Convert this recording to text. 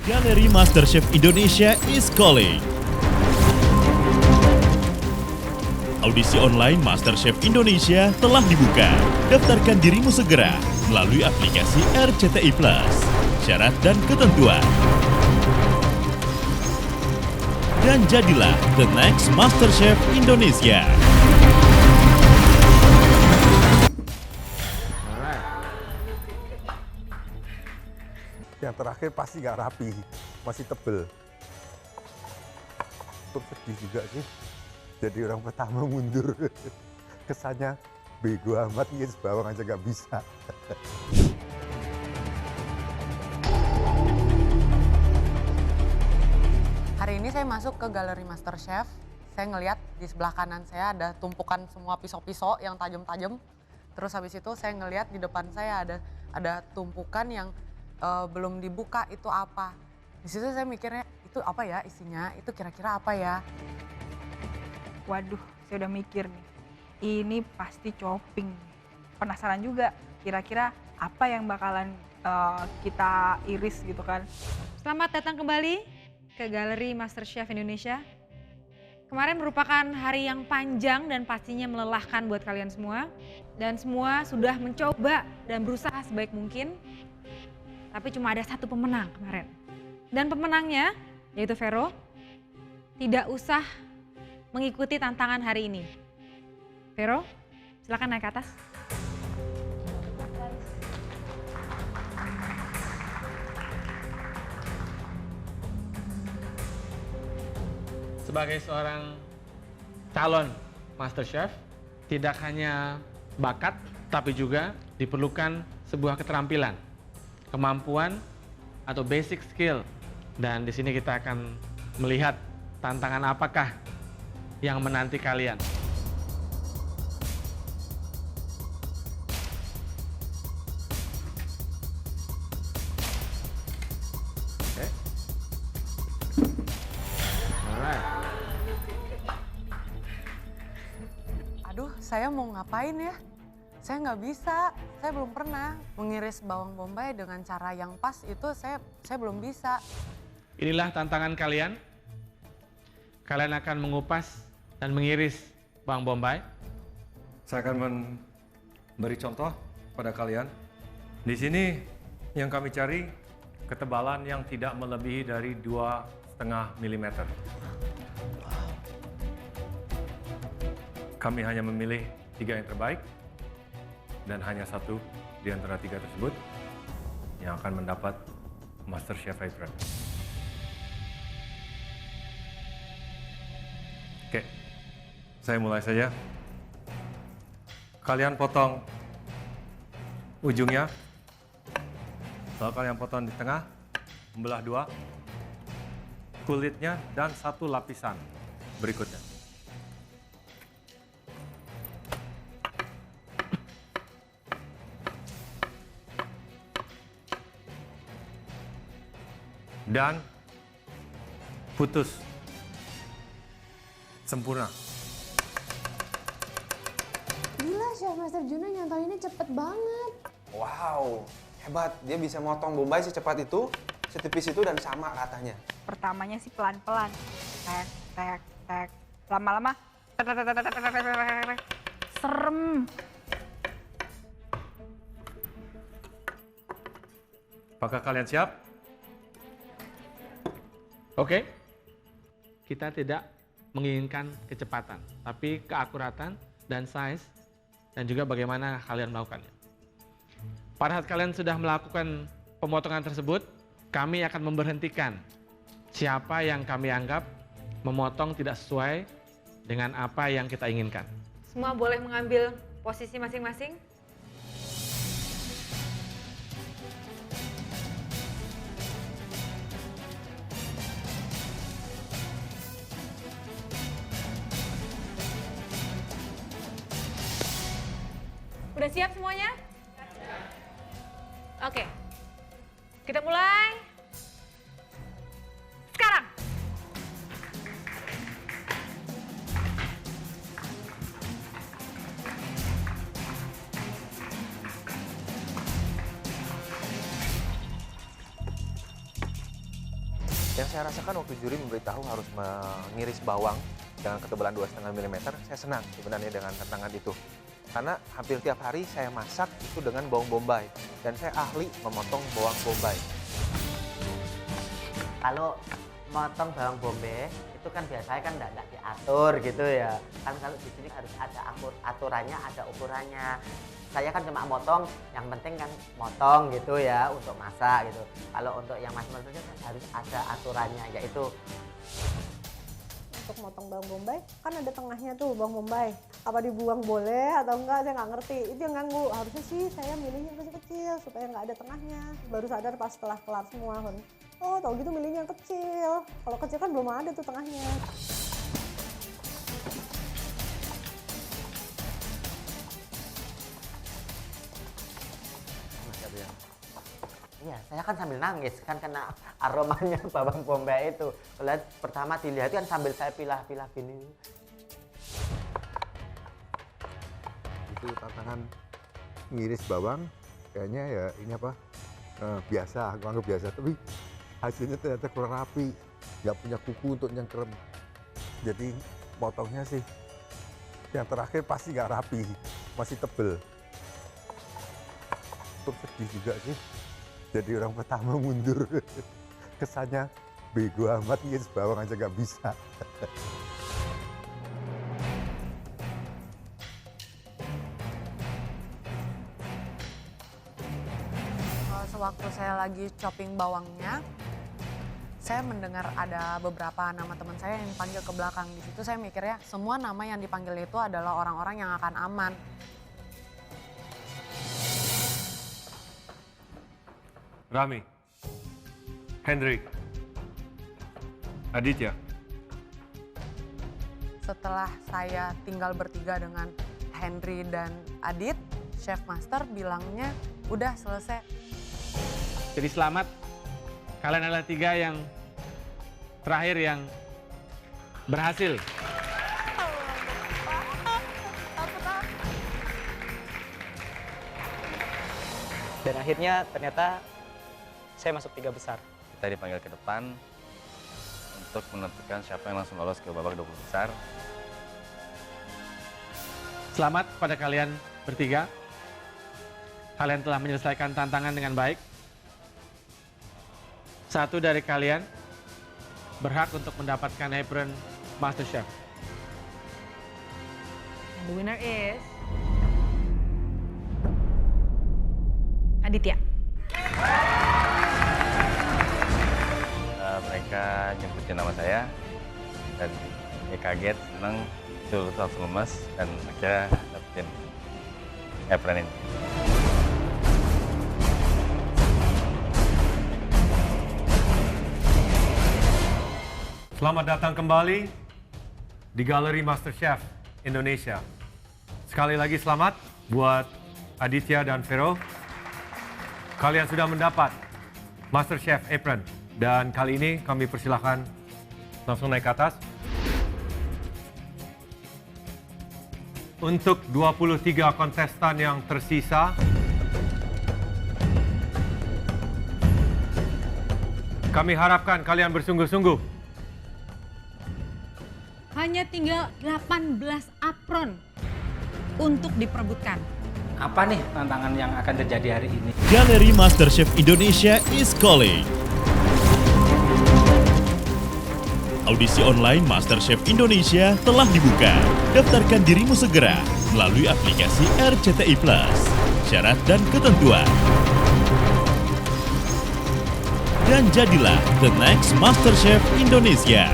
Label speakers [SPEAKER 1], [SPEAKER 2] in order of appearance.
[SPEAKER 1] Galeri MasterChef Indonesia is calling. Audisi online MasterChef Indonesia telah dibuka. Daftarkan dirimu segera melalui aplikasi RCTI Plus. Syarat dan ketentuan. Dan jadilah the next MasterChef Indonesia.
[SPEAKER 2] Yang terakhir pasti nggak rapi, masih tebel. Terus sedih juga sih, jadi orang pertama mundur. Kesannya bego amat, ngis bawang aja nggak bisa.
[SPEAKER 3] Hari ini saya masuk ke galeri MasterChef. Saya ngelihat di sebelah kanan saya ada tumpukan semua pisau-pisau yang tajam-tajam. Terus habis itu saya ngelihat di depan saya ada tumpukan yang belum dibuka, itu apa. Di situ saya mikirnya itu apa ya isinya, itu kira-kira apa ya.
[SPEAKER 4] Waduh, saya udah mikir nih, ini pasti chopping. Penasaran juga kira-kira apa yang bakalan kita iris gitu kan.
[SPEAKER 5] Selamat datang kembali ke Galeri MasterChef Indonesia. Kemarin merupakan hari yang panjang dan pastinya melelahkan buat kalian semua. Dan semua sudah mencoba dan berusaha sebaik mungkin. Tapi cuma ada satu pemenang kemarin. Dan pemenangnya, yaitu Vero, tidak usah mengikuti tantangan hari ini. Vero, silakan naik ke atas.
[SPEAKER 6] Sebagai seorang calon MasterChef, tidak hanya bakat, tapi juga diperlukan sebuah keterampilan, kemampuan atau basic skill. Dan di sini kita akan melihat tantangan apakah yang menanti kalian. Oke. Alright.
[SPEAKER 3] Aduh, saya mau ngapain ya? Saya nggak bisa, saya belum pernah mengiris bawang bombay dengan cara yang pas, itu saya belum bisa.
[SPEAKER 6] Inilah tantangan kalian. Kalian akan mengupas dan mengiris bawang bombay.
[SPEAKER 7] Saya akan memberi contoh pada kalian. Di sini yang kami cari ketebalan yang tidak melebihi dari 2,5 mm. Kami hanya memilih 3 yang terbaik dan hanya satu di antara 3 tersebut yang akan mendapat MasterChef Apron. Oke, saya mulai saja. Kalian potong ujungnya, lalu kalian potong di tengah, membelah 2, kulitnya dan 1 lapisan berikutnya. Dan putus sempurna.
[SPEAKER 8] Gila, Chef Master Juno nyontohinnya cepet banget.
[SPEAKER 9] Wow, hebat. Dia bisa motong bombay secepat itu, setipis itu dan sama ratanya.
[SPEAKER 4] Pertamanya sih pelan-pelan. Tek, tek, tek. Lama-lama tek, tek, tek, tek, tek, tek, tek, tek, tek. Serem.
[SPEAKER 7] Apakah kalian siap?
[SPEAKER 6] Oke, kita tidak menginginkan kecepatan, tapi keakuratan dan size, dan juga bagaimana kalian melakukannya. Pada saat kalian sudah melakukan pemotongan tersebut, kami akan memberhentikan siapa yang kami anggap memotong tidak sesuai dengan apa yang kita inginkan.
[SPEAKER 5] Semua boleh mengambil posisi masing-masing. Udah siap semuanya? Oke. Kita mulai. Sekarang.
[SPEAKER 9] Yang saya rasakan waktu juri memberitahu harus mengiris bawang dengan ketebalan 2,5 mm, saya senang sebenarnya dengan tantangan itu. Karena hampir tiap hari saya masak itu dengan bawang bombay, dan saya ahli memotong bawang bombay.
[SPEAKER 10] Kalau motong bawang bombay itu kan biasanya kan enggak diatur gitu ya. Kan kalau di sini harus ada aturannya, ada ukurannya. Saya kan cuma motong, yang penting kan motong gitu ya untuk masak gitu. Kalau untuk yang mas-mas harus ada aturannya, yaitu
[SPEAKER 8] Untuk motong bawang bombay kan ada tengahnya tuh bawang bombay. Apa dibuang boleh atau enggak, saya nggak ngerti. Itu yang ganggu. Harusnya sih saya milihnya yang kecil-kecil supaya nggak ada tengahnya. Baru sadar pas setelah kelar semua. Oh, tau gitu milihnya yang kecil. Kalau kecil kan belum ada tuh tengahnya.
[SPEAKER 10] iya, saya kan sambil nangis kan karena aromanya bawang bombay itu. Kalau pertama dilihat kan sambil saya pilah-pilah gini.
[SPEAKER 2] Itu tantangan ngiris bawang, kayaknya ya ini apa, biasa, aku anggap biasa. Tapi hasilnya ternyata kurang rapi, nggak punya kuku untuk nyengkrem. Jadi potongnya sih, yang terakhir pasti nggak rapi, masih tebel. Terus sedih juga sih. Jadi orang pertama mundur, kesannya bego amat ngiris bawang aja nggak bisa.
[SPEAKER 3] Sewaktu saya lagi chopping bawangnya, saya mendengar ada beberapa nama teman saya yang dipanggil ke belakang. Di situ saya mikirnya semua nama yang dipanggil itu adalah orang-orang yang akan aman.
[SPEAKER 7] Rami, Hendrik, Aditya.
[SPEAKER 3] Setelah saya tinggal bertiga dengan Henry dan Adit, Chef Master bilangnya udah selesai.
[SPEAKER 6] Jadi selamat, kalian adalah 3 yang terakhir yang berhasil.
[SPEAKER 11] Dan akhirnya ternyata saya masuk 3 besar.
[SPEAKER 12] Kita dipanggil ke depan untuk menentukan siapa yang langsung lolos ke babak 20 besar.
[SPEAKER 6] Selamat pada kalian bertiga. Kalian telah menyelesaikan tantangan dengan baik. Satu dari kalian berhak untuk mendapatkan apron MasterChef.
[SPEAKER 5] The winner is Aditya.
[SPEAKER 12] Mereka nyebutin nama saya dan ya kaget, senang, itu langsung lemas dan akhirnya dapetin apron ini.
[SPEAKER 7] Selamat datang kembali di Galeri MasterChef Indonesia. Sekali lagi selamat buat Aditya dan Vero. Kalian sudah mendapat MasterChef apron. Dan kali ini kami persilahkan langsung naik ke atas. Untuk 23 kontestan yang tersisa, kami harapkan kalian bersungguh-sungguh.
[SPEAKER 5] Hanya tinggal 18 apron untuk diperebutkan.
[SPEAKER 11] Apa nih tantangan yang akan terjadi hari ini?
[SPEAKER 1] Galeri MasterChef Indonesia is calling. Audisi online MasterChef Indonesia telah dibuka. Daftarkan dirimu segera melalui aplikasi RCTI Plus. Syarat dan ketentuan. Dan jadilah the next MasterChef Indonesia.